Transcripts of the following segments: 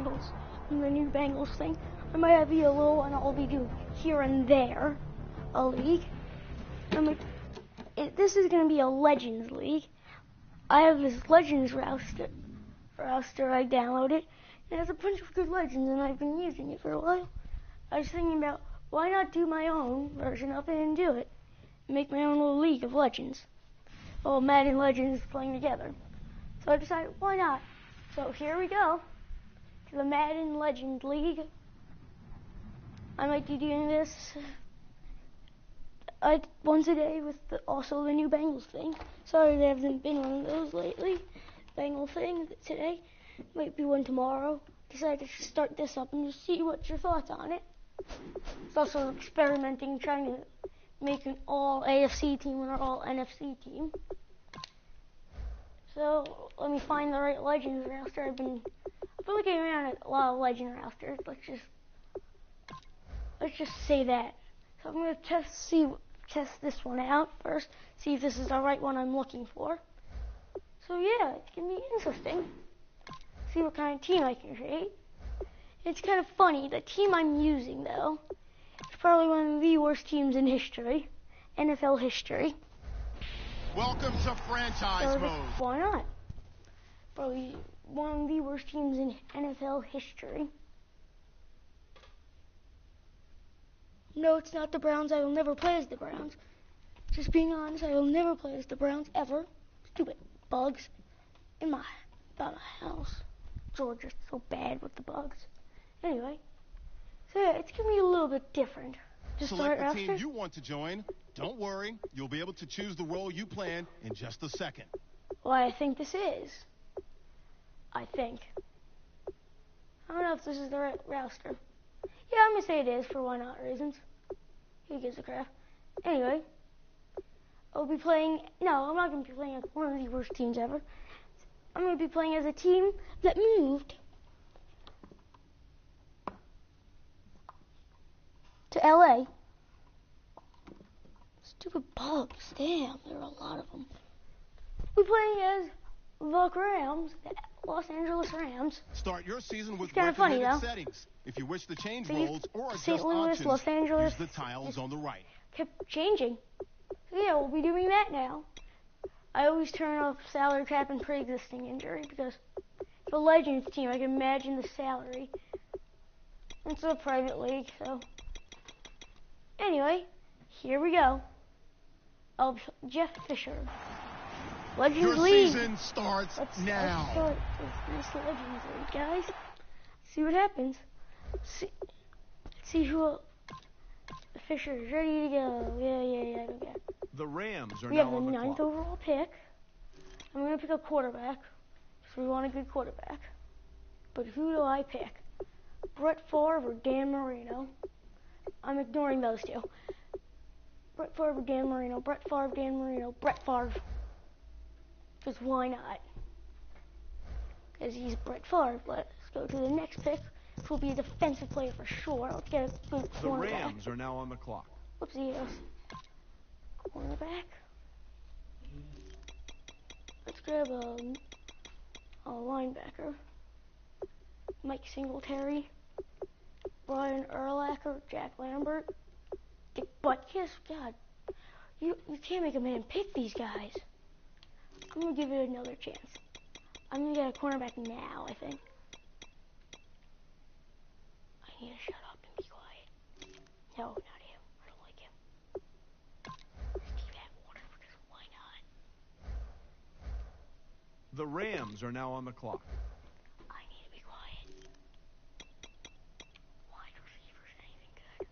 Bengals, from the new Bengals thing. I might have you a little one I'll be doing here and there, a league. This is going to be a Legends League. I have this Legends roster I downloaded. It has a bunch of good legends, and I've been using it for a while. I was thinking about why not do my own version of it and do it. Make my own little league of legends. All Madden legends playing together. So I decided, why not? So here we go. To the Madden Legend League. I might be doing this once a day with also the new Bengals thing. Sorry there hasn't been one of those lately. Bengal thing today. Might be one tomorrow. Decided to start this up and just see what's your thoughts on it. It's also experimenting, trying to make an all AFC team and an all NFC team. So let me find the right Legends roster. I've been looking around at a lot of Legend rosters. Let's just say that. So I'm gonna test this one out first. See if this is the right one I'm looking for. So yeah, it's gonna be interesting. See what kind of team I can create. It's kind of funny. The team I'm using, though, is probably one of the worst teams in history, NFL history. Welcome to franchise mode. Why not? Probably one of the worst teams in NFL history. No, it's not the Browns. I will never play as the Browns. Just being honest, I will never play as the Browns ever. Stupid bugs in my house. Georgia's so bad with the bugs. Anyway, so yeah, it's gonna be a little bit different. Just select the team you want to join. Don't worry, you'll be able to choose the role you plan in just a second. Well, I think this is. I don't know if this is the right roster. Yeah, I'm gonna say it is for why not reasons. Who gives a crap? Anyway, I'll be playing. No, I'm not gonna be playing as one of the worst teams ever. I'm going to be playing as a team that moved to LA. Stupid bugs. Damn, there are a lot of them. We're playing as the Rams, the Los Angeles Rams. Start your season with kind of funny, though. Settings. If you wish to change roles or adjust St. Louis, options, Los Angeles, use the tiles on the right. Kept changing. So yeah, we'll be doing that now. I always turn off salary cap and pre-existing injury because it's a Legends team. I can imagine the salary. It's a private league, so. Anyway, here we go. Jeff Fisher. Legends League. Your season starts now. Let's start this Legends League, guys. See what happens. See who. Fisher is ready to go. Yeah. Okay. The Rams are we now have the on the 9th clock. overall pick. I'm going to pick a quarterback. So we want a good quarterback. But who do I pick? Brett Favre or Dan Marino? I'm ignoring those two. Brett Favre or Dan Marino? Brett Favre, Dan Marino, Brett Favre. Because why not? Because he's Brett Favre. Let's go to the next pick, which will be a defensive player for sure. Let's get a good cornerback. The Rams are now on the clock. Whoopsie. Cornerback. Let's grab a linebacker. Mike Singletary. Brian Urlacher. Jack Lambert. Dick Butkus. God, you can't make a man pick these guys. I'm going to give it another chance. I'm going to get a cornerback now, I think. I need to shut up and be quiet. No, not him. I don't like him. Steve Atwater, because why not? The Rams are now on the clock. I need to be quiet. Wide receivers, anything good?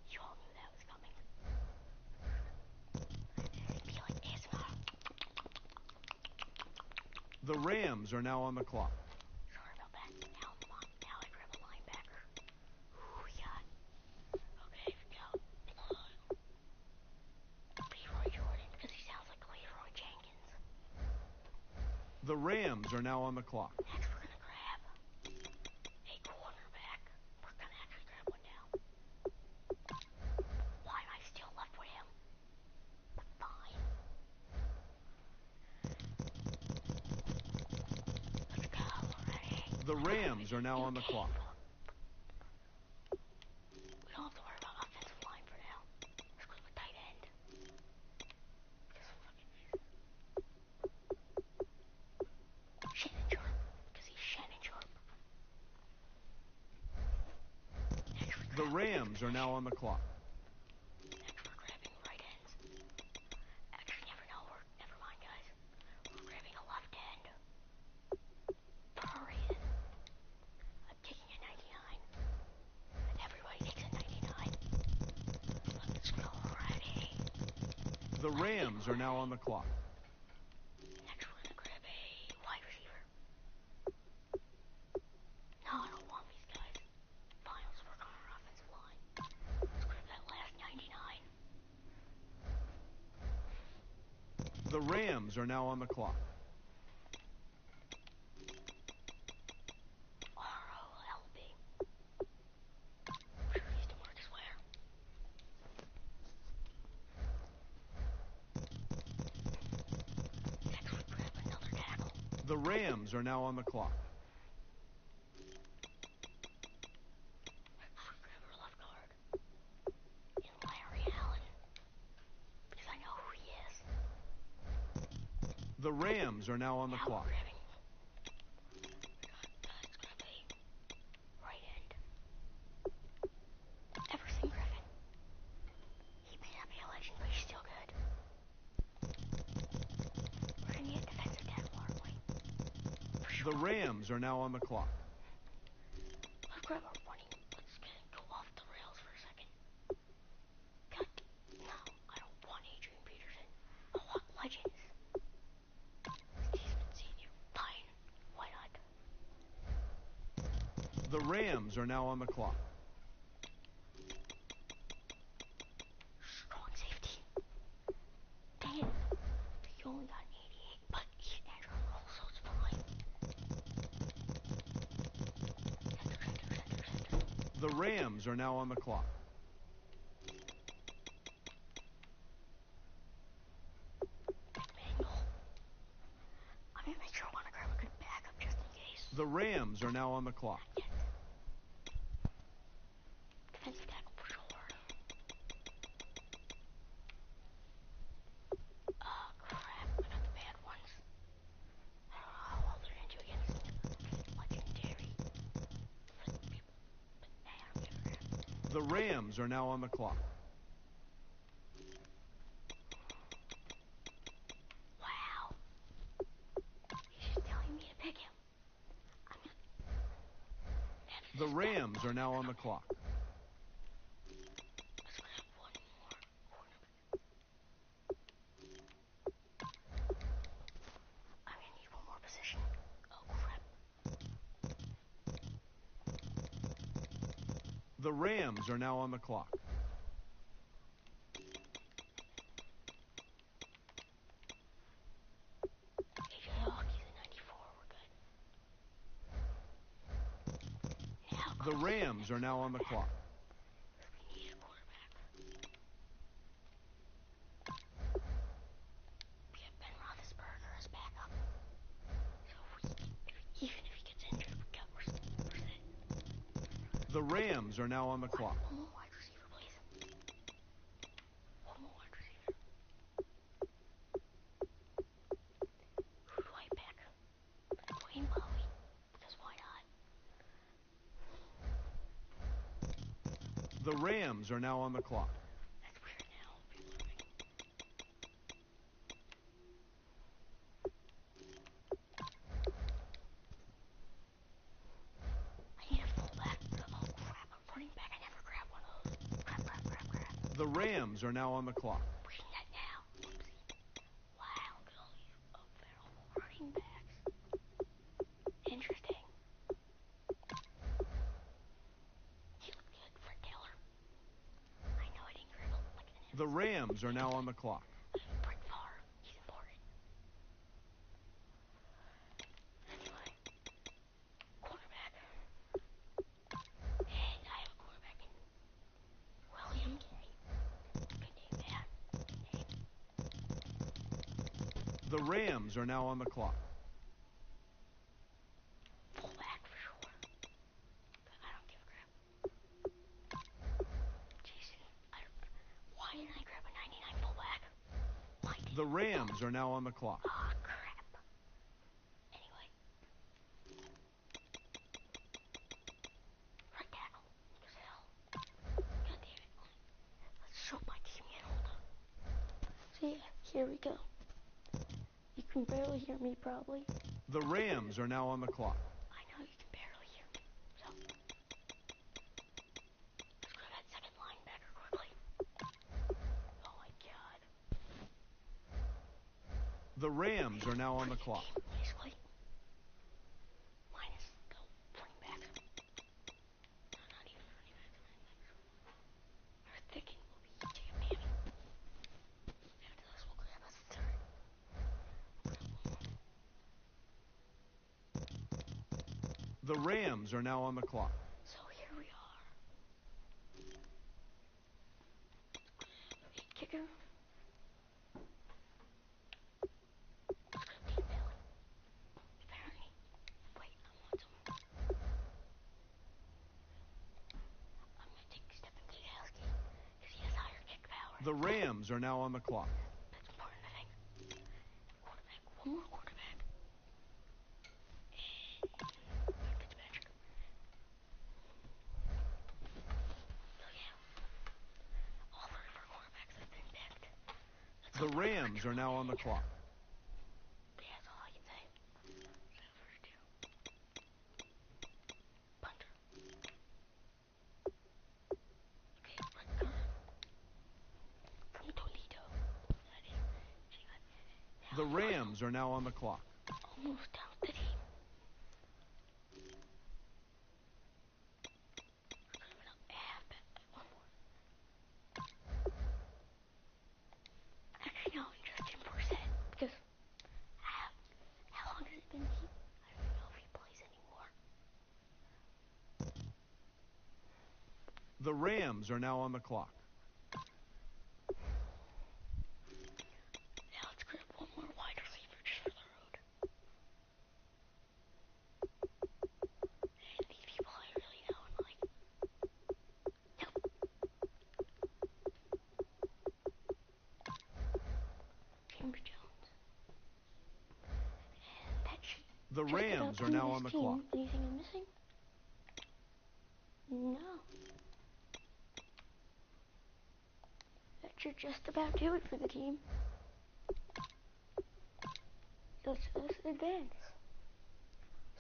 You all knew that was coming. It'd be like ASMR. The Rams are now on the clock. Sorry about that. Now I grab a linebacker. Who we got? Okay, we go. Leroy Jordan, because he sounds like Leroy Jenkins. The Rams are now on the clock. Next, we're going to grab a cornerback. We're going to actually grab one now. Why am I still left with him? But fine. Let's go. The Rams are now on the clock. We don't have to worry about offensive line for now. Let's go with tight end. Shannon Sharp, because he's Shannon Sharp. The Rams are now on the clock. Next we're grabbing right ends. Actually, never mind, guys. We're grabbing a left end. Hurry in. I'm taking a 99. Everybody takes a 99. Let's go ready. The Rams are now on the clock. Next we're gonna grab a wide receiver. No, I don't want these guys. Fine, let's work on our offensive line. Let's grab that last 99. The Rams are now on the clock. ROLB. Sure used to Marcus Ware. Next we grab another tackle. The Rams are now on the clock. Next we grab our left guard. In Larry Allen. Because I know who he is. The Rams are now on the Now clock. we're grabbing. Let's grab a right end. Everson Griffin. He may not be a legend, but he's still good. We're gonna need a defensive tackle, aren't we? For sure. The Rams are now on the clock. Let's grab our running. Let's go off the rails for a second. God, no, I don't want Adrian Peterson. I want legends. Steven Senior. Fine. Why not? The Rams are now on the clock. Strong safety. Dang it. He only got 88, but he's Andrew Roll, so it's fine. Center. The Rams are now on the clock. McManiel. I'm gonna make sure I want to grab a good backup just in case. The Rams are now on the clock. Not yet. Defensive tackle for sure. Crap. I got the bad ones. I don't know how well they're into against legendary people. But hey, I don't give a crap. The Rams are now on the clock. Wow. He's just telling me to pick him. I'm gonna... The Rams are now on the clock. Let's grab one more cornerback. I'm gonna need one more position. Oh crap. The Rams are now on the clock. AJ Hawk, he's a 94. We're good. Now The comes Rams are now on the clock. We need a quarterback. We have Ben Roethlisberger as backup. So even if he gets injured, we're set. The Rams are now on the clock. One more wide receiver, please. One more wide receiver. Who do I pick? Dwayne Bowie. Because why not? The Rams are now on the clock. That's weird now. People are picking. I need a fullback. Oh crap, a running back. I never grabbed one of those. Crap. The Rams are now on the clock. Reading that now. Oopsie. Wow, look at all these available running backs. Interesting. He looked good. Fred Taylor. I know I didn't grab him like an The Rams are now on the clock. Brett Favre. He's important. Anyway. Quarterback. And I have a quarterback in William Gay. Good name, man. Good name. The Rams are now on the clock. Fullback for The Rams are now on the clock. Oh, crap. Anyway. Right tackle. Hell. God damn it. Let's show my team yet. Hold on. So yeah, here we go. You can barely hear me probably. The Rams are now on the clock. I know you can barely hear me. So let's grab that second linebacker quickly. Oh my god. The Rams are now on the clock. Basically. Minus the running back. No, not even running back. Our thinking will be damn man. After this, we'll grab a third. The Rams are now on the clock. So here we are. Kicker. Deep belly. Apparently. Wait, I want some. I'm gonna take Stephen Gajowski because he has higher kick power. The Rams are now on the clock. That's important, I think. Quarterback. One more quarterback. And Fitzpatrick. So yeah. All three of our quarterbacks have been picked. The Rams are now on the clock. Yeah, that's all I can say. So first two. Punter. Okay, right guard. From Toledo. That is. The Rams are now on the clock. Almost down the team. One more. Actually, no, Justin Brissett. Because how long has it been? I don't even know if he plays anymore. The Rams are now on the clock. Now let's grab one more wide receiver just for the road. And these people I really know and like. Nope. Chamber Jones. And that should The just about Rams are do now this on the team. clock. Anything I'm missing? No. That should just about do it for the team. Let's advance.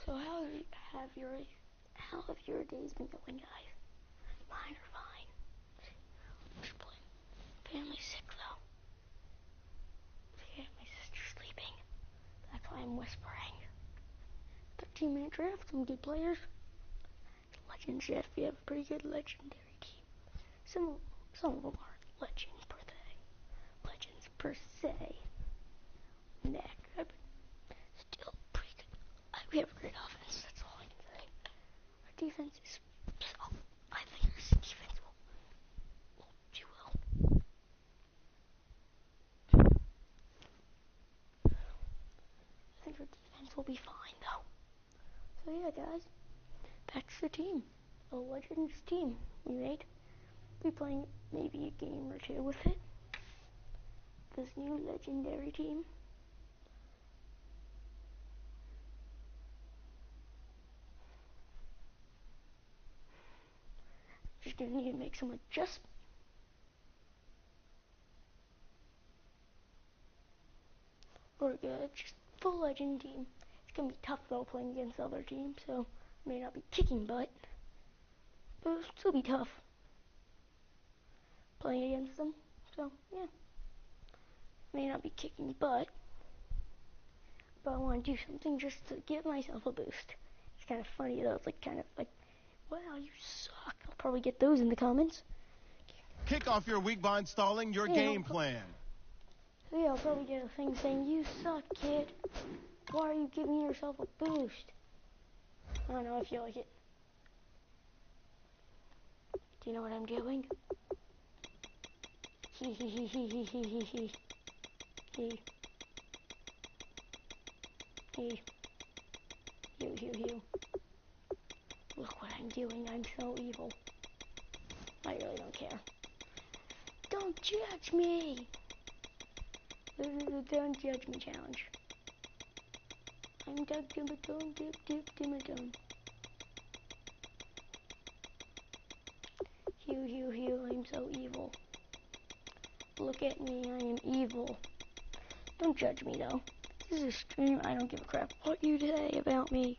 So how have your days been going, guys? Mine are fine. Just playing. Family's sick though. Yeah, my sister's sleeping. That's why I'm whispering. 13-minute draft, some good players. Legends, yes, we have a pretty good legendary team. Some of them aren't legends per se. Neck, but still pretty good. We have a great offense, that's all I can say. Our defense is solid. I think our defense will do well. I think our defense will be fine, though. So yeah, guys, that's the team. A Legends team we made. We'll be playing maybe a game or two with it. This new legendary team. Just gonna need to make some adjustments. We're good. Just full legend team. It's gonna be tough though playing against other teams, so may not be kicking butt, but it'll still be tough playing against them. So yeah, may not be kicking butt, but I want to do something just to give myself a boost. It's kind of funny though. It's like kind of like, wow, you suck. I'll probably get those in the comments. Kick off your week by installing your game plan. So yeah, I'll probably get a thing saying, you suck, kid. Why are you giving yourself a boost? I don't know, I feel like it. Do you know what I'm doing? Hee hee hee hee hee hee hee hee. Hee. Hee. Hew hew hew. Look what I'm doing, I'm so evil. I really don't care. Don't judge me! This is a Don't Judge Me challenge. I'm Doug Dimmadome, Dip Dimmadome. Hew, I'm so evil. Look at me, I am evil. Don't judge me though. This is a stream, I don't give a crap what you say about me.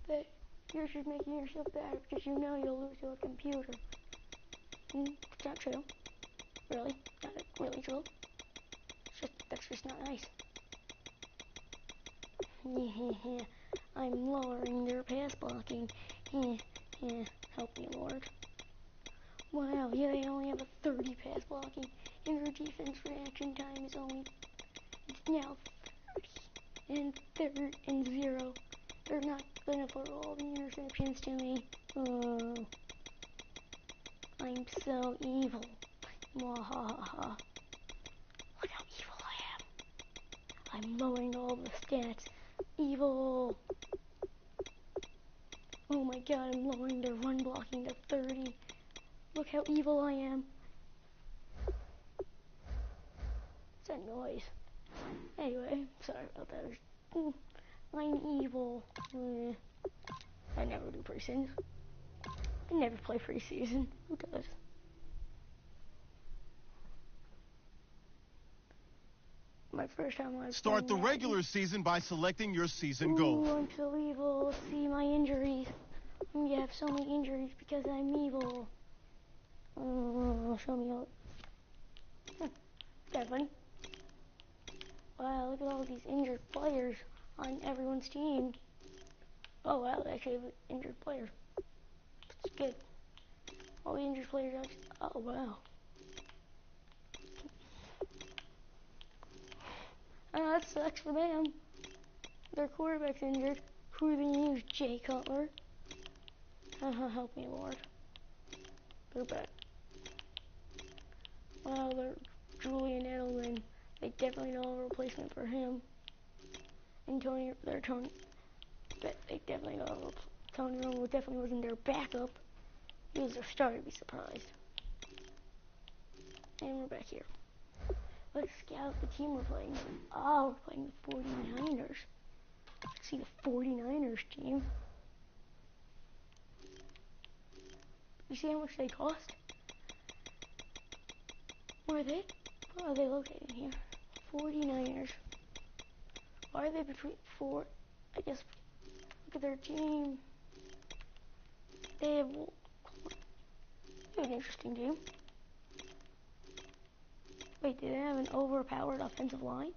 But you're just making yourself bad because you know you'll lose your computer. It's not true. Really? Not really true. That's just not nice. I'm lowering their pass blocking. Help me, Lord. Wow, yeah, they only have a 30 pass blocking, and their defense reaction time is it's now 30 and 3rd and 0. They're not gonna throw all the interceptions to me. Oh, I'm so evil. Mwahaha. Look how evil I am. I'm lowering all the stats. Evil. Oh my god, I'm lowering their run blocking to 30. Look how evil I am. What's that noise? Anyway, sorry about that. I'm evil. I never do preseason. I never play preseason. Who does? My first time I Start the regular season by selecting your season goal. I'm so evil. See my injuries. You have so many injuries because I'm evil. Show me all. Kind of funny. Wow, look at all these injured players on everyone's team. Oh wow, they actually have an injured player. That's good. All the injured players are. Oh wow. That sucks for them. Their quarterback's injured. Who are they gonna use? Jay Cutler. Help me, Lord. They're back. Wow, they're Julian Edelman. They definitely don't have a replacement for him. And Tony. They definitely don't have Tony Romo definitely wasn't their backup. He was their starter. I'd be surprised. And we're back here. Let's scout the team we're playing. Oh, we're playing the 49ers. Let's see the 49ers team. You see how much they cost? Where are they? Where are they located here? 49ers. Why are they between four? I guess, look at their team. They have an interesting team. Wait, do they have an overpowered offensive line?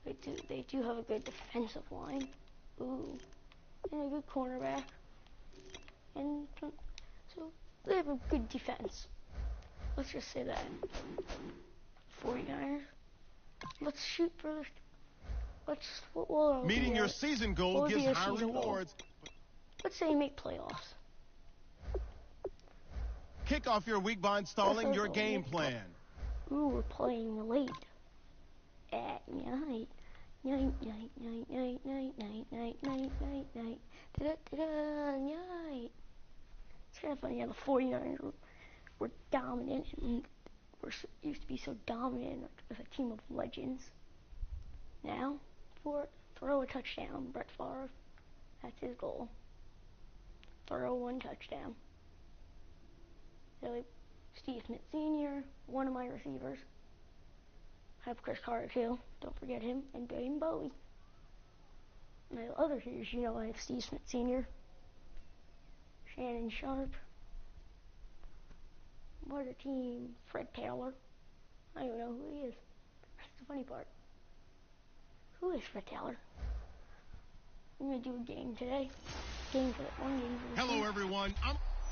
They do have a good defensive line. Ooh. And a good cornerback. And so they have a good defense. Let's just say that. 49ers. Let's shoot for the... Meeting your season goal gives high rewards. Let's say make playoffs. Kick off your week by installing your game plan. Ooh, we're playing late. At night. Night. It's kind of funny how the 49ers were dominant and used to be so dominant with a team of legends. Now, throw a touchdown, Brett Favre. That's his goal. Throw one touchdown. Steve Smith Sr., one of my receivers. I have Chris Carter too. Don't forget him. And Dane Bowie. My other receivers, I have Steve Smith Sr., Shannon Sharp. What a team. Fred Taylor. I don't know who he is. That's the funny part. Who is Fred Taylor? I'm going to do a game today. One game. Hello, everyone.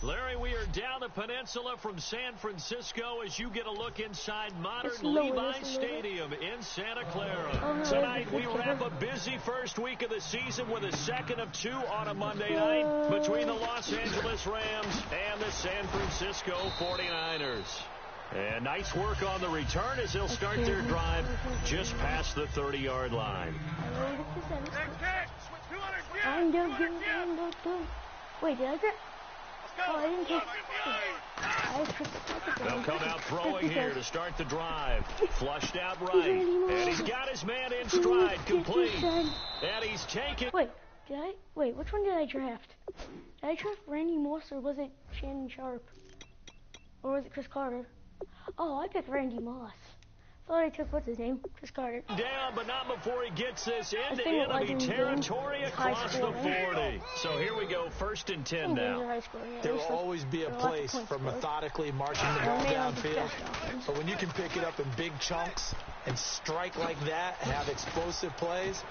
Larry, we are down the peninsula from San Francisco as you get a look inside modern Levi Stadium in Santa Clara. Tonight, we wrap a busy first week of the season with a second of two on a Monday night between the Los Angeles Rams and the San Francisco 49ers. And nice work on the return as they'll start their drive just past the 30-yard line. I'm good. Wait, did I get... Oh, I didn't take... They'll come out throwing here to start the drive. Flushed out right. And he's got his man in stride, complete. And he's taken. Wait, which one did I draft? Did I draft Randy Moss or was it Shannon Sharp? Or was it Chris Carter? Oh, I picked Randy Moss. Thought I took, what's his name? Chris Carter. Down, but not before he gets this into enemy territory across the 40. So here we go, 1st and 10 now. There will always be a place for methodically marching the ball downfield. But when you can pick it up in big chunks and strike like that, have explosive plays,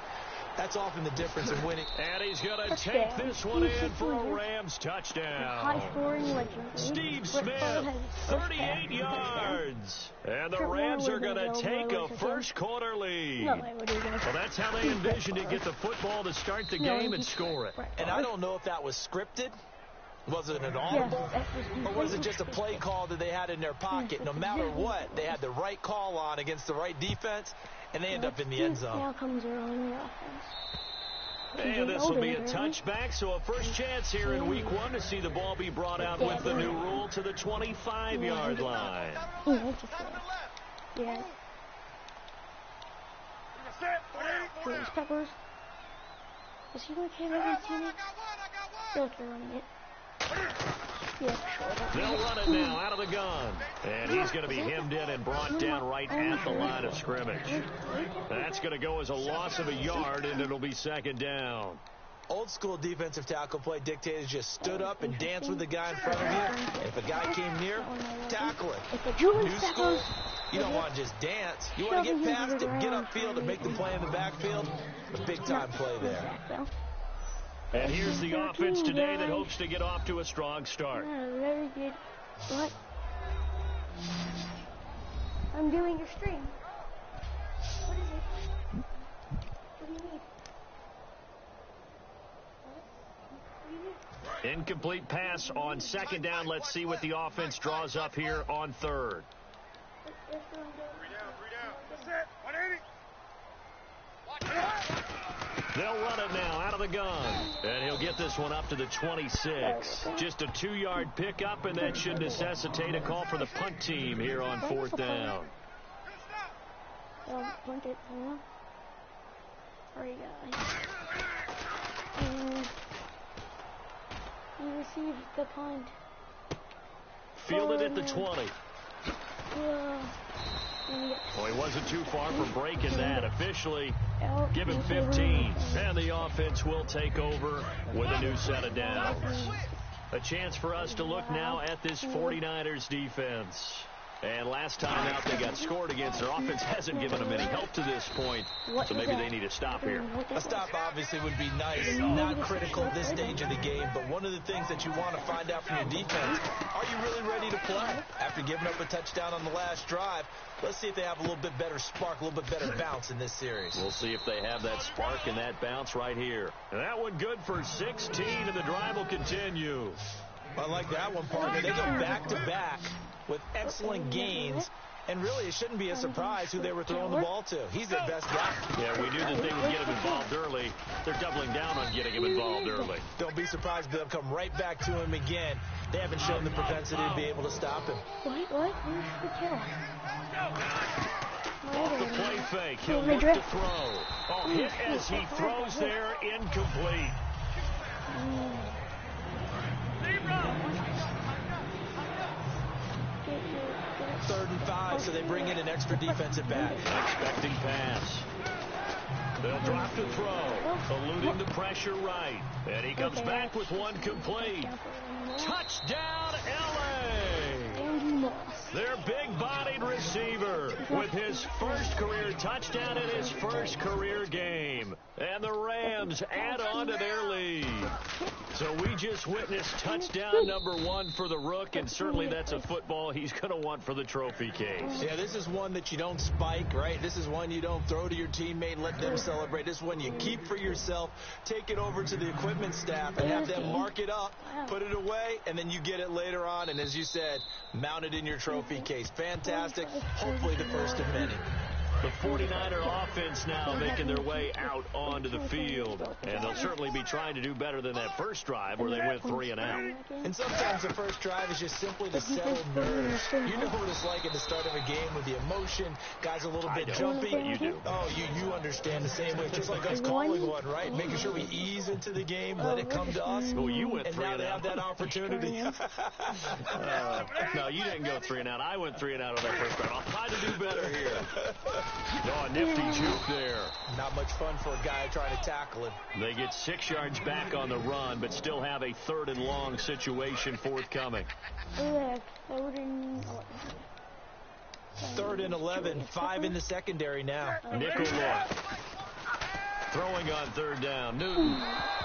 that's often the difference in winning. And he's going to take this one in for a Rams touchdown. High-scoring legend. Steve Smith, 38 yards. And the Rams are going to take a first-quarter lead. Well, that's how they envisioned it, get the football to start the game and score it. And I don't know if that was scripted. Was it an audible? Or was it just a play call that they had in their pocket? No matter what, they had the right call on against the right defense, and they end up in the end zone. Now comes early offense. And this will be a touchback, so a first chance here in week 1 to see the ball be brought out with the new rule to the 25-yard line. Yeah. Here's Peppers. Is he going to carry it? They'll run it. Yeah, sure. They'll run it now out of the gun. And he's going to be hemmed in and brought down right at the line of scrimmage. That's going to go as a loss of a yard, and it'll be 2nd down. Old school defensive tackle play dictators just stood up and danced with the guy in front of you. And if a guy came near, tackle him. New school, you don't want to just dance. You want to get past it, get upfield, and make the play in the backfield. A big-time play there. And here's the offense today that hopes to get off to a strong start. Very good. What? I'm doing your stream. What is it? What do you need? Incomplete pass on 2nd down. Let's see what the offense draws up here on 3rd. 3 down. That's it. 180. They'll run it now out of the gun. And he'll get this one up to the 26. Just a 2-yard pickup, and that should necessitate a call for the punt team here on 4th down. Punt it, and he received the punt. Fielded at the 20. Well, he wasn't too far from breaking that. Officially, give him 15. And the offense will take over with a new set of downs. A chance for us to look now at this 49ers defense. And last time out, they got scored against. Their offense hasn't given them any help to this point, so maybe they need a stop here. A stop obviously would be nice, not critical at this stage of the game, but one of the things that you want to find out from your defense, are you really ready to play? After giving up a touchdown on the last drive, let's see if they have a little bit better spark, a little bit better bounce in this series. We'll see if they have that spark and that bounce right here. And that one good for 16, and the drive will continue. I like that one, partner. They go back-to-back with excellent gains, and really it shouldn't be a surprise who they were throwing the ball to. He's their best guy. Yeah, we knew that they would get him involved early. They're doubling down on getting him involved early. Don't be surprised if they'll come right back to him again. They haven't shown the propensity to be able to stop him. What? Where's the kill? Off the play fake, he'll look to throw. Oh, hit as he throws there, incomplete. 3rd and 5, so they bring in an extra defensive back. Expecting pass. They'll drop to throw, eluding the pressure right. And he comes back with one complete. Touchdown, L.A. Their big-bodied receiver with his first career touchdown in his first career game. And the Rams add on to their lead. So we just witnessed touchdown number 1 for the Rook, and certainly that's a football he's going to want for the trophy case. Yeah, this is one that you don't spike, right? This is one you don't throw to your teammate and let them celebrate. This is one you keep for yourself, take it over to the equipment staff and have them mark it up, put it away, and then you get it later on. And as you said, mount it in your trophy case. Fantastic. Hopefully the first of many. The 49er offense now making their way out onto the field. And they'll certainly be trying to do better than that first drive where they went 3 and out. And sometimes the first drive is just simply to settle nerves. You know what it's like at the start of a game with the emotion. Guys a little bit jumpy. You do. Oh, you understand the same way. Just like us calling one, right? Making sure we ease into the game, let it come to us. Well, you went and 3 now and they out. have that opportunity. No, you didn't go 3 and out. I went 3 and out on that first drive. I'll try to do better here. Oh, a nifty juke there. Not much fun for a guy trying to tackle him. They get 6 yards back on the run, but still have a 3rd and long situation forthcoming. 3rd and 11, 5 in the secondary now. Nickel look. Throwing on 3rd down. Newton.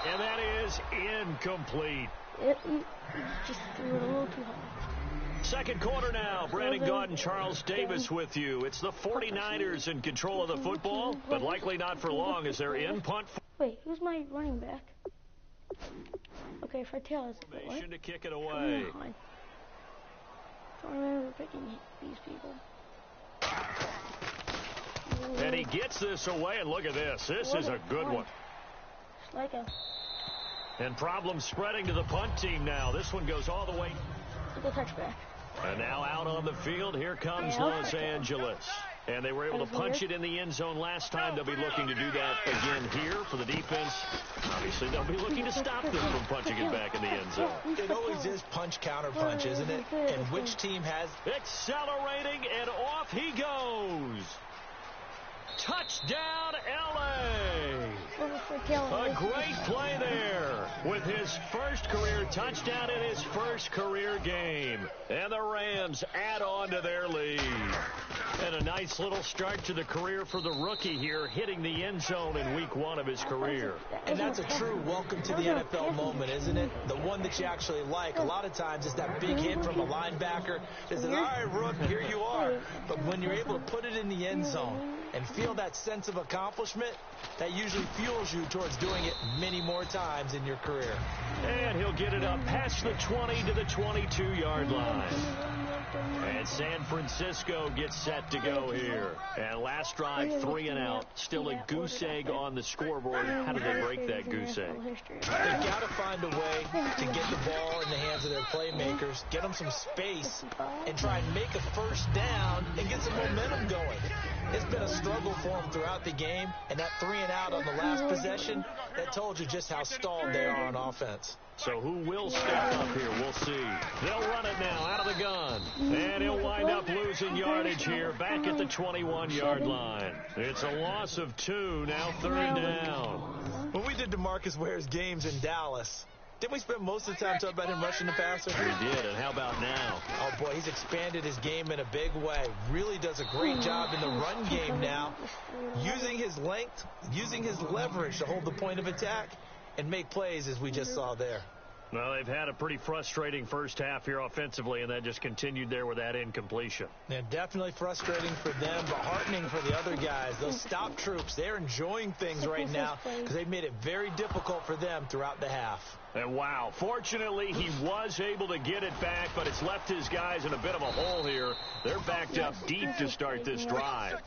And that is incomplete. Just threw it a little too high. Second quarter now. Brandon Gaudin, Charles Davis with you. It's the 49ers in control of the football, but likely not for long as they're in punt. Wait, who's my running back? Okay, Fratello's Formation to kick it away. Don't remember picking these people. And he gets this away, and look at this. This is a good one. Like a... And problems spreading to the punt team now. This one goes all the way. Like a touchback. And now out on the field, here comes Los Angeles. And they were able to punch it in the end zone last time. They'll be looking to do that again here for the defense. Obviously, they'll be looking to stop them from punching it back in the end zone. It always is punch-counter-punch, isn't it? And which team has... Accelerating, and off he goes. Touchdown, L.A. A great play there with his first career touchdown in his first career game. And the Rams add on to their lead. And a nice little start to the career for the rookie here, hitting the end zone in week 1 of his career. And that's a true welcome to the NFL moment, isn't it? The one that you actually like. A lot of times it's that big hit from a linebacker that says, all right, Rook, here you are. But when you're able to put it in the end zone and feel that sense of accomplishment, that usually fuels you towards doing it many more times in your career. And he'll get it up past the 20 to the 22-yard line. And San Francisco gets set to go here. And last drive, 3 and out. Still a goose egg on the scoreboard. How do they break that goose egg? They've got to find a way to get the ball in the hands of their playmakers, get them some space, and try and make a first down and get some momentum going. It's been a struggle for them throughout the game, and that 3 and out on the last possession, that told you just how stalled they are on offense. So who will step up here? We'll see. They'll run it now out of the gun. And he'll wind up losing yardage here back at the 21-yard line. It's a loss of 2, now 3rd down. When we did DeMarcus Ware's games in Dallas, didn't we spend most of the time talking about him rushing the passer? We did, and how about now? Oh, boy, he's expanded his game in a big way. Really does a great job in the run game now, using his length, using his leverage to hold the point of attack and make plays as we just saw there. Well, they've had a pretty frustrating first half here offensively, and that just continued there with that incompletion. Yeah, definitely frustrating for them, but heartening for the other guys. Those stop troops, they're enjoying things right now because they've made it very difficult for them throughout the half. And wow, fortunately he was able to get it back, but it's left his guys in a bit of a hole here. They're backed up deep to start this drive.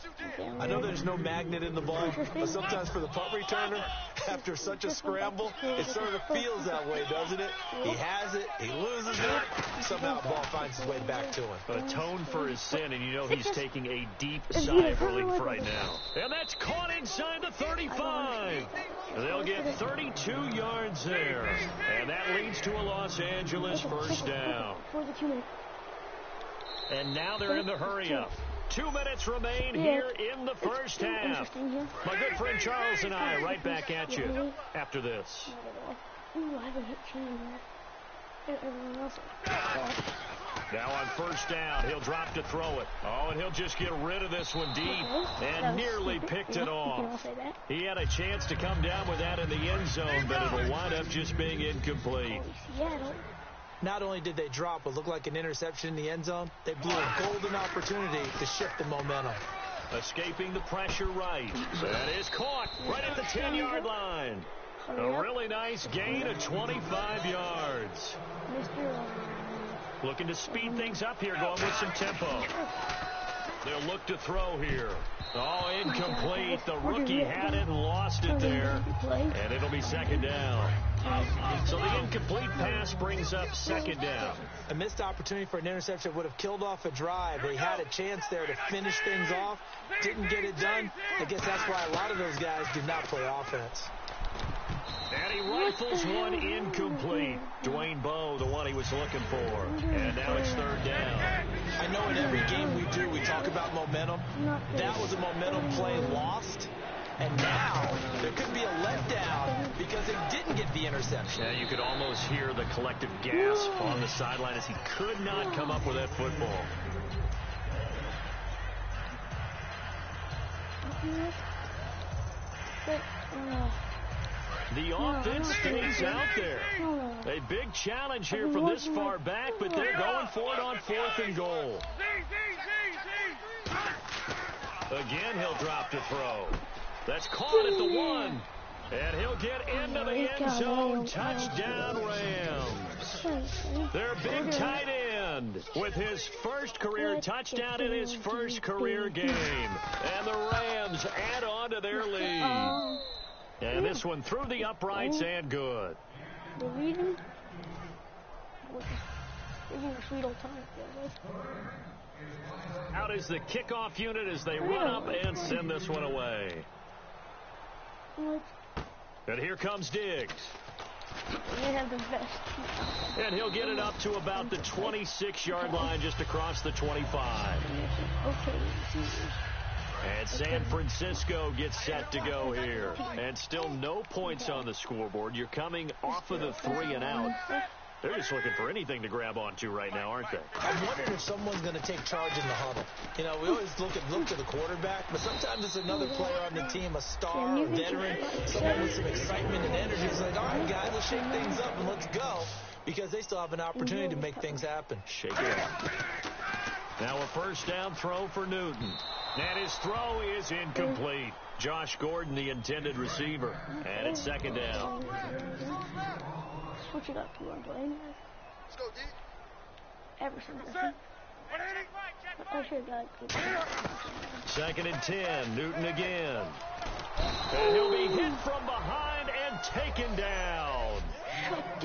I know there's no magnet in the ball, but sometimes for the punt returner, after such a scramble, it sort of feels that way, doesn't it? He has it, he loses it, somehow the ball finds its way back to him. Atone for his sin, and you know he's taking a deep sigh of relief right now. And that's caught inside the 35. They'll get 32 yards there. And that leads to a Los Angeles first down. And now they're in the hurry-up. 2 minutes remain here in the first half. My good friend Charles and I right back at you after this. Now on first down, he'll drop to throw it. Oh, and he'll just get rid of this one deep and nearly picked it off. He had a chance to come down with that in the end zone, but it'll wind up just being incomplete. Not only did they drop what looked like an interception in the end zone, they blew a golden opportunity to shift the momentum. Escaping the pressure right. That is caught right at the 10-yard line. A really nice gain of 25 yards. Looking to speed things up here, going with some tempo. They'll look to throw here. Oh, incomplete. The rookie had it and lost it there. And it'll be second down. So the incomplete pass brings up second down. A missed opportunity for an interception would have killed off a drive. They had a chance there to finish things off. Didn't get it done. I guess that's why a lot of those guys did not play offense. And he rifles one incomplete. Dwayne Bowe, the one he was looking for. And now it's third down. I know in every game we do, we talk about momentum. That was a momentum play lost. And now there could be a letdown because they didn't get the interception. Yeah, you could almost hear the collective gasp on the sideline as he could not come up with that football. The offense stays out there. A big challenge here from this far back, but they're going for it on 4th and goal. Again, he'll drop to throw. That's caught at the 1. And he'll get into the end zone. Touchdown, Rams. Their big tight end with his first career touchdown in his first career game. And the Rams add on to their lead. And this one through the uprights and good. Out is the kickoff unit as they run up and send this one away. And here comes Diggs. And he'll get it up to about the 26-yard line just across the 25. And San Francisco gets set to go here. And still no points on the scoreboard. You're coming off of the 3 and out. They're just looking for anything to grab onto right now, aren't they? I'm wondering if someone's going to take charge in the huddle. You know, we always look to the quarterback, but sometimes it's another player on the team, a star, a veteran, someone with some excitement and energy. It's like, all right, guys, let's shake things up and let's go, because they still have an opportunity to make things happen. Shake it up. Now a first down throw for Newton. And his throw is incomplete. Josh Gordon, the intended receiver. And it's second down. Switch it up to one play. Let's go, D. Everson. I should have got good. 2nd and 10. Newton again. And he'll be hit from behind and taken down.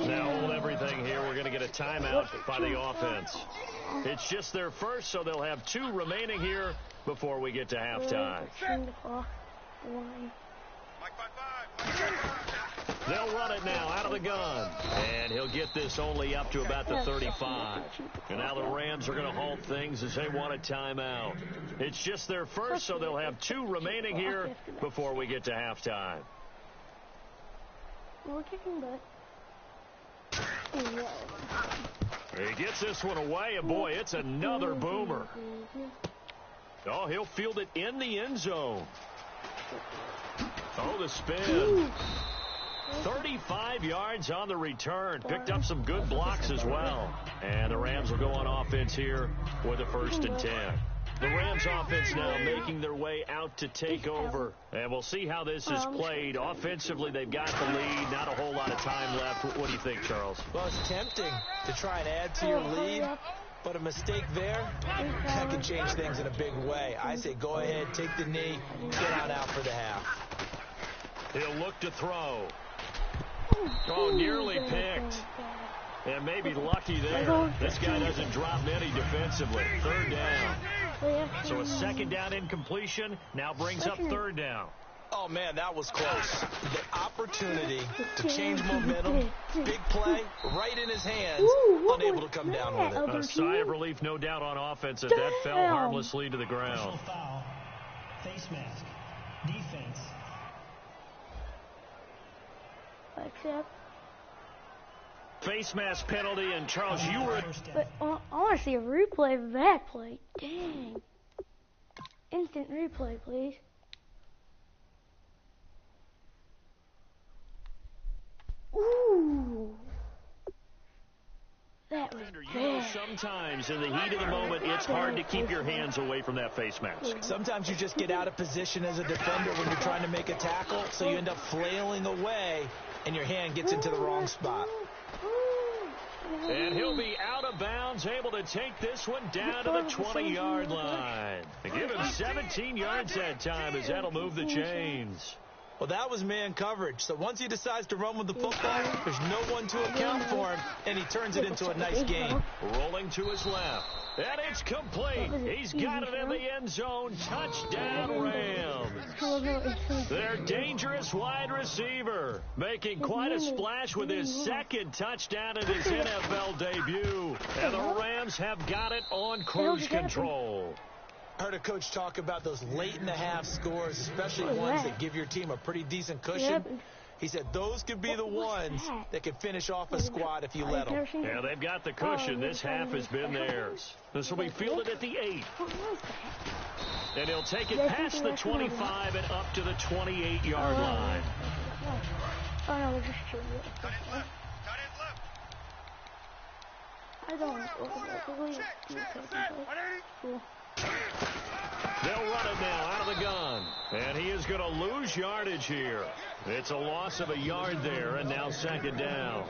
Now hold everything here. We're going to get a timeout by the offense. It's just their first, so they'll have 2 remaining here before we get to halftime. They'll run it now out of the gun. And he'll get this only up to about the 35. And now the Rams are going to halt things as they want a timeout. It's just their first, so they'll have 2 remaining here before we get to halftime. We're kicking butt. He gets this one away, and boy, it's another boomer. Oh, he'll field it in the end zone. Oh, the spin. 35 yards on the return. Picked up some good blocks as well. And the Rams will go on offense here with a 1st and 10. The Rams offense now making their way out to take over. And we'll see how this is played. Offensively, they've got the lead. Not a whole lot of time left. What do you think, Charles? Well, it's tempting to try and add to your lead. But a mistake there, that can change things in a big way. I say go ahead, take the knee, get on out for the half. He'll look to throw. Oh, nearly picked. And maybe lucky there. This guy doesn't drop many defensively. 3rd down. So a 2nd down incompletion now brings up 3rd down. Oh, man, that was close. The opportunity to change momentum, big play, right in his hands, unable to come down with it. A sigh of relief, no doubt, on offense as that fell harmlessly to the ground. Foul. Face mask. Defense. Accept. Face mask penalty, and Charles, you were... But I want to see a replay of that play. Dang. Instant replay, please. Ooh. That was bad. Sometimes in the heat of the moment, it's hard to keep your hands away from that face mask. Sometimes you just get out of position as a defender when you're trying to make a tackle, so you end up flailing away, and your hand gets into the wrong spot. And he'll be out of bounds, able to take this one down to the 20-yard line. They give him 17 yards that time, as that'll move the chains. Well, that was man coverage. So once he decides to run with the football, there's no one to account for him, and he turns it into a nice game. Rolling to his left. And it's complete. He's got it in the end zone. Touchdown, Rams. Their dangerous wide receiver making quite a splash with his second touchdown in his NFL debut. And the Rams have got it on cruise control. I heard a coach talk about those late-in-the-half scores, especially ones that give your team a pretty decent cushion. He said those could be the ones that could finish off a squad if you let them. Yeah, they've got the cushion. This half has been theirs. This will be fielded at the 8. And he'll take it past the 25 and up to the 28-yard line. Oh, no, we're just shooting it. I don't know. They'll run it now out of the gun. And he is going to lose yardage here. It's a loss of a yard there, and now second down.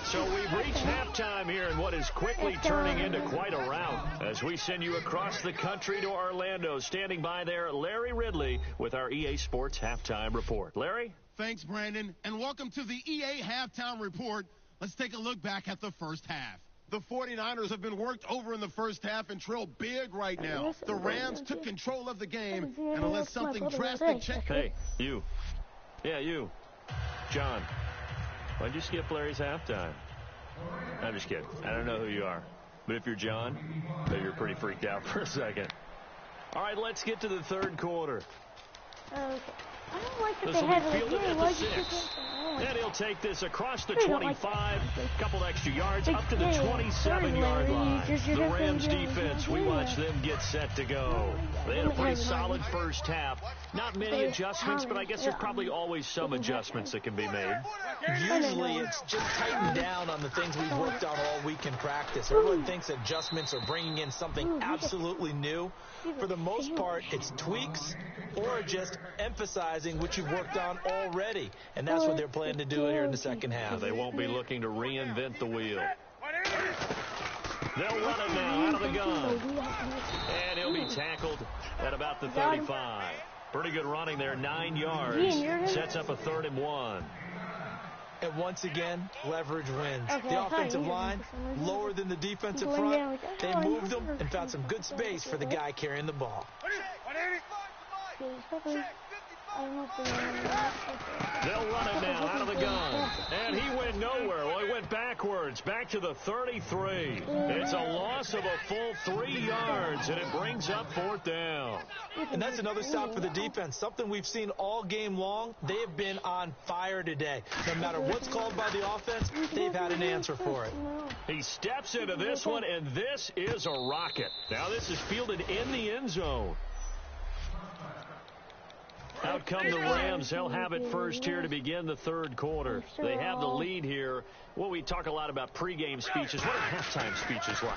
So we've reached halftime here in what is quickly turning into quite a rout as we send you across the country to Orlando. Standing by there, Larry Ridley with our EA Sports Halftime Report. Larry? Thanks, Brandon, and welcome to the EA Halftime Report. Let's take a look back at the first half. The 49ers have been worked over in the first half and trail big right now. The Rams took control of the game, and unless something drastic changes. Hey, you. Yeah, you. John, why'd you skip Larry's halftime? I'm just kidding. I don't know who you are. But if you're John, maybe you're pretty freaked out for a second. All right, let's get to the third quarter. Okay. I don't like that this they will have be fielded at the 6. And he'll take this across the 25, couple extra yards, up to the 27-yard line. The Rams defense, we watch them get set to go. They had a pretty solid first half. Not many adjustments, but I guess there's probably always some adjustments that can be made. Usually it's just tightened down on the things we've worked on all week in practice. Everyone thinks adjustments are bringing in something absolutely new. For the most part, it's tweaks or just emphasizing what you've worked on already. And that's what they're planning to do here in the second half. They won't be looking to reinvent the wheel. They'll run it now out of the gun. And he'll be tackled at about the 35. Pretty good running there, 9 yards. Sets up a 3rd and 1. And once again, leverage wins. The offensive line, lower than the defensive front. They moved them and found some good space for the guy carrying the ball. They'll run it now out of the gun. And he went nowhere. Well, he went backwards, back to the 33. It's a loss of a full 3 yards, and it brings up 4th down. And that's another stop for the defense. Something we've seen all game long. They have been on fire today. No matter what's called by the offense, they've had an answer for it. He steps into this one, and this is a rocket. Now this is fielded in the end zone. Out come the Rams. They'll have it first here to begin the third quarter. They have the lead here. Well, we talk a lot about pregame speeches. What are halftime speeches like?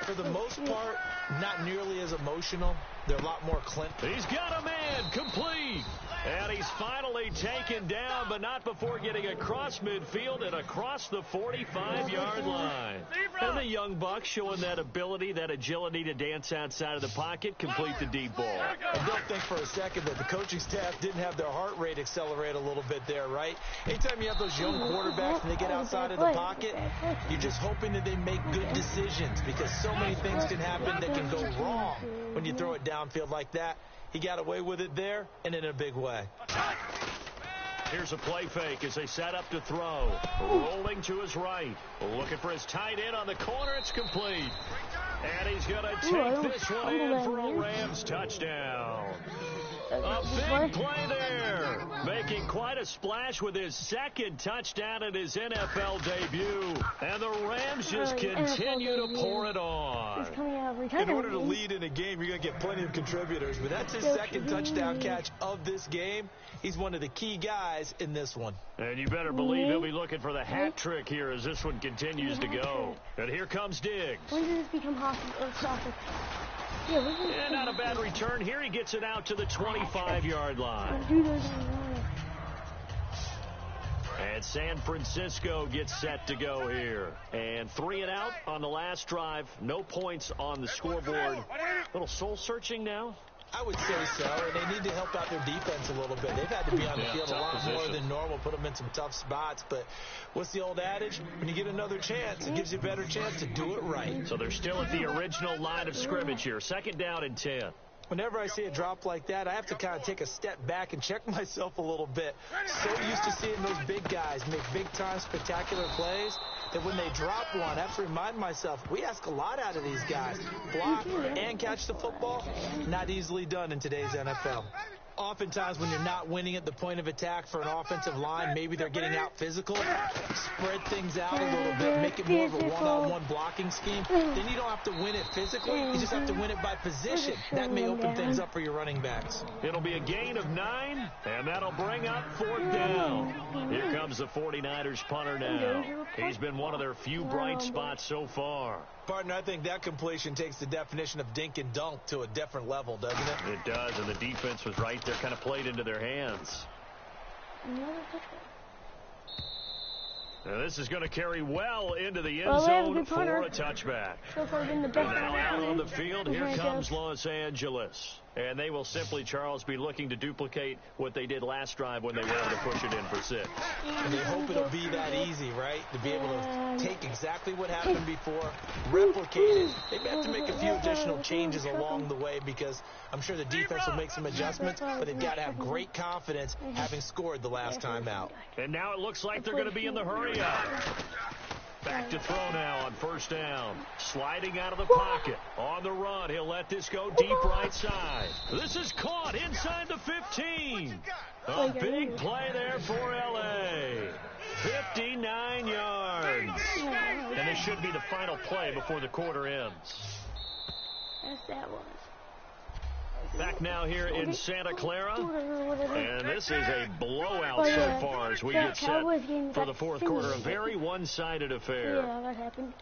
For the most part, not nearly as emotional. They're a lot more clinical. He's got a man, complete. And he's finally taken down, but not before getting across midfield and across the 45-yard line. And the young buck showing that ability, that agility to dance outside of the pocket, complete the deep ball. And don't think for a second that the coaching staff didn't have their heart rate accelerate a little bit there, right? Anytime you have those young quarterbacks and they get outside of the pocket, you're just hoping that they make good decisions because so many things can happen that can go wrong when you throw it downfield like that. He got away with it there and in a big way. Here's a play fake as they set up to throw. Rolling to his right. Looking for his tight end on the corner. It's complete. And he's going to take this one in for a Rams touchdown. A big play there. Making quite a splash with his second touchdown in his NFL debut. And the Rams just continue to pour it on. In order to lead in a game, you're going to get plenty of contributors. But that's his second touchdown catch of this game. He's one of the key guys in this one. And you better believe he'll be looking for the hat trick here as this one continues to go. And here comes Diggs. When did this become soccer? And not a bad return. Here he gets it out to the 25-yard line. And San Francisco gets set to go here. And 3 and out on the last drive. No points on the scoreboard. A little soul-searching now. I would say so, and they need to help out their defense a little bit. They've had to be on the field a lot more than normal, put them in some tough spots. But what's the old adage? When you get another chance, it gives you a better chance to do it right. So they're still at the original line of scrimmage here. 2nd down and 10. Whenever I see a drop like that, I have to kind of take a step back and check myself a little bit. So used to seeing those big guys make big-time spectacular plays that when they drop one, I have to remind myself, we ask a lot out of these guys. Block and catch the football, not easily done in today's NFL. Oftentimes when you're not winning at the point of attack for an offensive line, maybe they're getting out physical, spread things out a little bit, make it more of a one-on-one blocking scheme. Then you don't have to win it physically, you just have to win it by position. That may open things up for your running backs. It'll be a gain of 9, and that'll bring up 4th down. Here comes the 49ers punter now. He's been one of their few bright spots so far. Partner, I think that completion takes the definition of dink and dunk to a different level, doesn't it? It does, and the defense was right there, kind of played into their hands. Now this is going to carry well into the end zone for a touchback. And now out on the field, here comes Los Angeles. And they will simply, Charles, be looking to duplicate what they did last drive when they were able to push it in for 6. And they hope it'll be that easy, right? To be able to take exactly what happened before, replicate it. They may have to make a few additional changes along the way because I'm sure the defense will make some adjustments, but they've got to have great confidence having scored the last time out. And now it looks like they're going to be in the hurry-up. Back to throw now on 1st down. Sliding out of the pocket. On the run, he'll let this go deep right side. This is caught inside the 15. A big play there for L.A. 59 yards. And this should be the final play before the quarter ends. Yes, that was. Back now here in Santa Clara, and this is a blowout so far as we get set for the 4th quarter. A very one-sided affair. Yeah, that happened.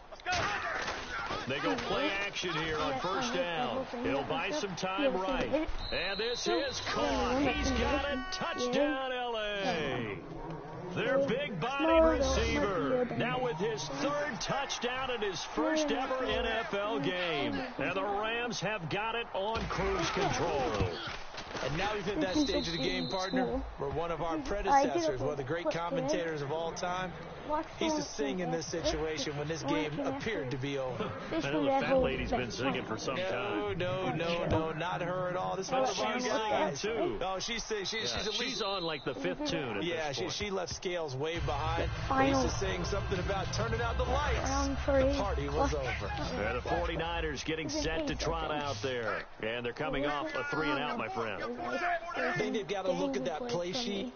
They go play action here on 1st down. It'll buy some time right. And this is caught. He's got it. Touchdown, L.A. Their big-bodied receiver, now with his 3rd touchdown in his first ever NFL game. And the Rams have got it on cruise control. And now we've hit that stage of the game, partner, where one of our predecessors, one of the great commentators of all time, he used to sing in this situation when this game appeared to be over. I know the fat lady's been singing for some time. No, not her at all. This one of our guys. Too. Oh, she's on like the 5th tune at this point. She left scales way behind. He used to sing something about turning out the lights. The party was over. And the 49ers getting set to trot out there. And they're coming off a 3 and out, my friend. I think they've got to look at that play sheet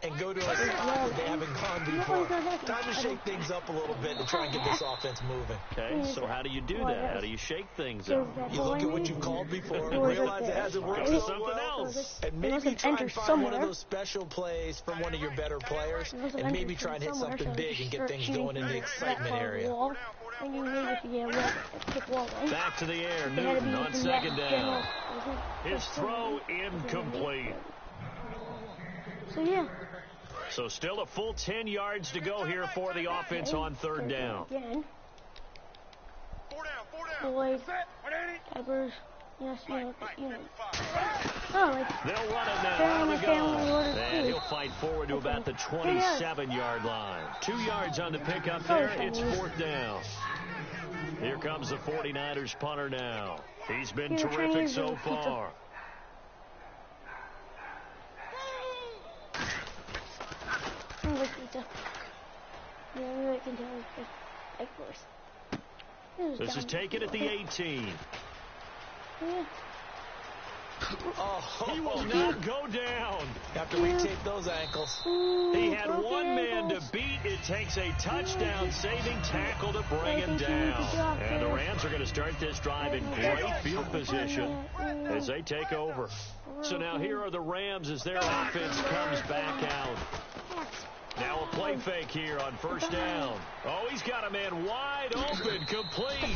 and go to a spot that they haven't gone before. Time to shake things up a little bit to try and get this offense moving. Okay, so how do you do that? How do you shake things up? You look at what you called before, realize it hasn't worked so something well, else. and maybe try and find one of those special plays from one of your better players, and maybe try and hit something big and get things going in the excitement area. Back to the air, Newton on 2nd down. His throw incomplete. So, yeah. So still a full 10 yards to go here for the offense on 3rd down. Boys, Peppers, yes, you know. They'll run it now out of the gun. And he'll fight forward to about the 27-yard line. 2 yards on the pickup there. It's 4th down. Here comes the 49ers punter now. He's been terrific so far. This is taken at the 18. Oh, he will not go down. After we tape those ankles. He had one man to beat. It takes a touchdown-saving tackle to bring him down. And the Rams are going to start this drive in great field position as they take over. So now here are the Rams as their offense comes back out. Now a play fake here on 1st down. Oh, he's got a man wide open, complete.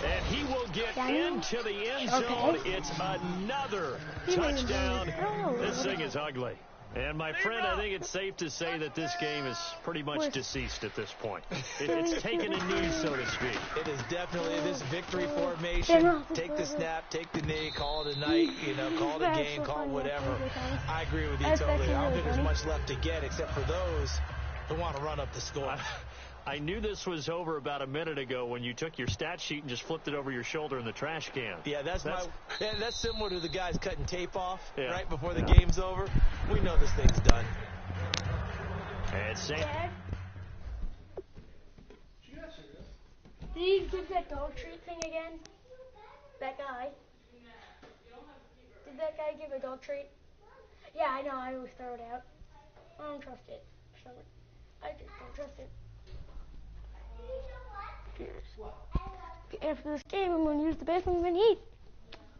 And he will get into the end zone. It's another touchdown. This thing is ugly. And, my friend, I think it's safe to say that this game is pretty much deceased at this point. It's taken a knee, so to speak. It is definitely this victory formation. Take the snap, take the knee, call it a night, call it a game, call it whatever. I agree with you totally. I don't think there's much left to get except for those who want to run up the score. I knew this was over about a minute ago when you took your stat sheet and just flipped it over your shoulder in the trash can. Yeah, that's similar to the guys cutting tape off right before the Yeah. game's over. We know this thing's done. And Dad? Did he give that dog treat thing again? That guy? Did that guy give a dog treat? Yeah, I know. I always throw it out. I don't trust it. So I just don't trust it. After this game, I'm going to use the bathroom I'm going to eat.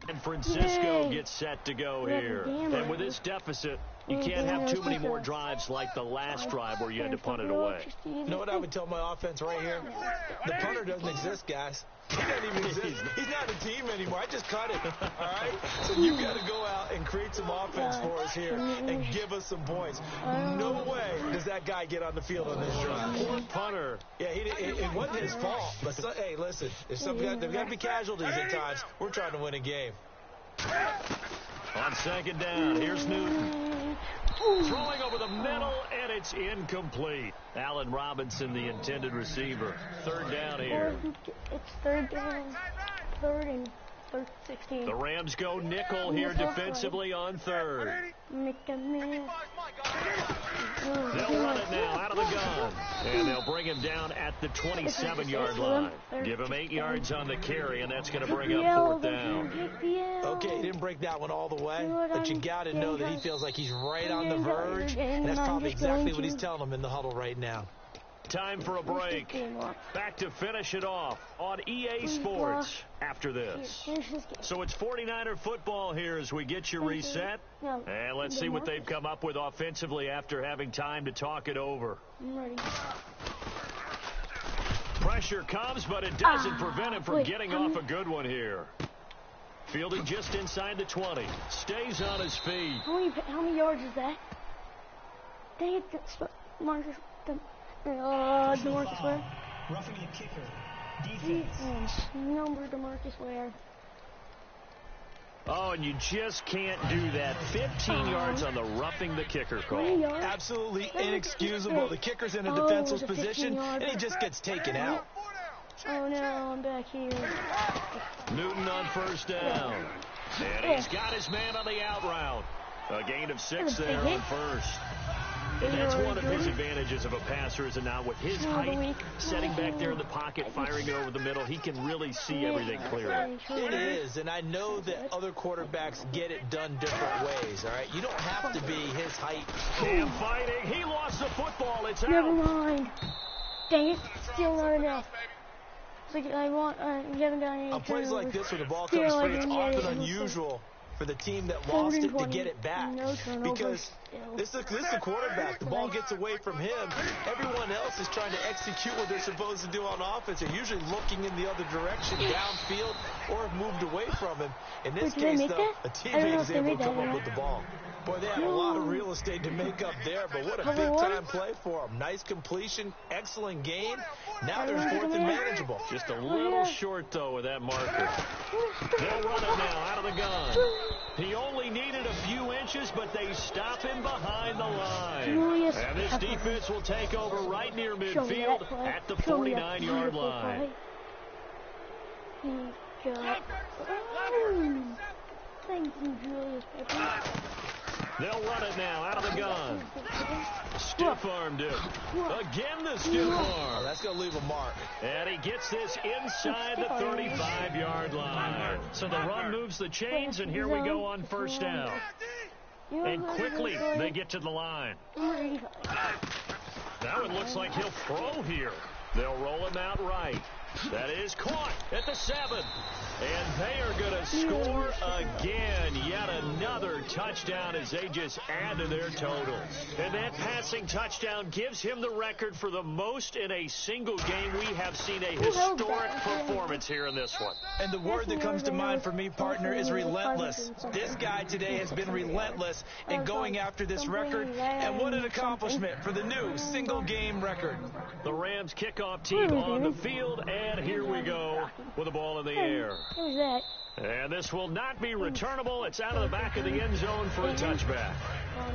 San Francisco gets set to go here. And with this deficit, you can't have too many more drives like the last drive where you had to punt it away. You know what I would tell my offense right here? The punter doesn't exist, guys. He doesn't even exist. He's not a team anymore. I just cut it. All right? So you've got to go out and create some offense for us here and give us some points. No way does that guy get on the field on this drive. Poor punter. Yeah, it wasn't his fault. But hey, listen, there's got to be casualties at times. We're trying to win a game. On second down, here's Newton. Throwing over the middle, and it's incomplete. Allen Robinson, the intended receiver. Third down here. It's third down. Third and 16. The Rams go nickel here defensively on third. They'll run it now out of the gun. And they'll bring him down at the 27-yard line. Give him 8 yards on the carry, and that's going to bring up fourth down. Okay, he didn't break that one all the way, but you got to know that he feels like he's right on the verge, and that's probably exactly what he's telling him in the huddle right now. Time for a break. Back to finish it off on EA Sports after this. So it's 49er football here as we get you reset. And let's see what they've come up with offensively after having time to talk it over. I'm ready. Pressure comes, but it doesn't prevent him from getting off a good one here. Fielding just inside the 20. Stays on his feet. How many yards is that? Dang it, Marcus. DeMarcus Ware. Roughing the kicker. Defense. Number DeMarcus Ware. Oh, and you just can't do that. 15 yards on the roughing the kicker call. Absolutely inexcusable. The kicker's in a defenseless position, and he just gets taken out. Oh, no, I'm back here. Newton on first down. And he's got his man on the out route. A gain of 6 there on first. And that's one of his advantages of a passer, is it not? With his height, setting back there in the pocket, firing it over the middle, he can really see everything clearly. It is, and I know that other quarterbacks get it done different ways, all right? You don't have to be his height. Cam fighting. He lost the football. It's out. Never mind. Dang it. Still not enough. Like I haven't done any on plays like this where the ball comes free, it's often unusual for the team that lost it to get it back. Because this is a quarterback. The ball gets away from him. Everyone else is trying to execute what they're supposed to do on offense. They're usually looking in the other direction, downfield, or have moved away from him. In this case, though, a teammate is able to come up with the ball. Boy, they have a lot of real estate to make up there, but what a big-time play for them. Nice completion, excellent gain. Now they're fourth and manageable. Just a little short, though, with that marker. They'll run it now out of the gun. He only needed a few inches, but they stop him behind the line. And this defense will take over right near midfield at the 49-yard line. Thank you, Julius Pepper. They'll run it now out of the gun. Stiff-armed him. Again the stiff arm. That's going to leave a mark. And he gets this inside the 35-yard line. So the run moves the chains, and here we go on first down. And quickly they get to the line. Now it looks like he'll throw here. They'll roll him out right. That is caught at the 7. And they are going to score again. Yet another touchdown as they just add to their total. And that passing touchdown gives him the record for the most in a single game. We have seen a historic performance here in this one. And the word that comes to mind for me, partner, is relentless. This guy today has been relentless in going after this record. And what an accomplishment for the new single-game record. The Rams kickoff team on the field, and here we go with the ball in the air. Who's that? And this will not be returnable. It's out of the back of the end zone for a touchback.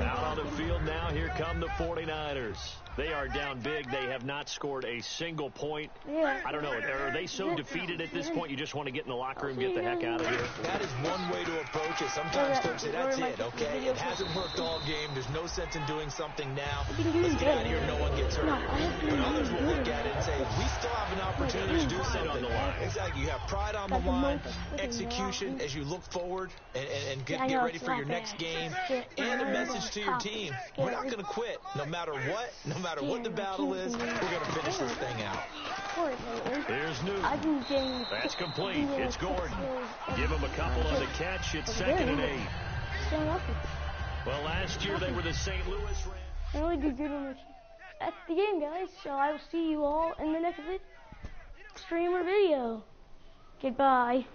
Out on the field now, here come the 49ers. They are down big. They have not scored a single point. I don't know. Are they so defeated at this point you just want to get in the locker room, get the heck out of here? That is one way to approach it. Sometimes folks say, that's it, okay? It hasn't worked all game. There's no sense in doing something now. Let's get out of here. No one gets hurt. But others will look at it and say, we still have an opportunity to do something on the line. Exactly. You have pride on the line, execution as you look forward and get ready for your next game, and a message to your team. We're not going to quit no matter what, no matter what the battle is. We're going to finish this thing out. Here's Newton. That's complete. It's Gordon. Give him a couple on the catch. It's 2nd and 8. Well, last year they were the St. Louis Rams. I really did good on that's the game, guys. So I will see you all in the next stream or video. Goodbye.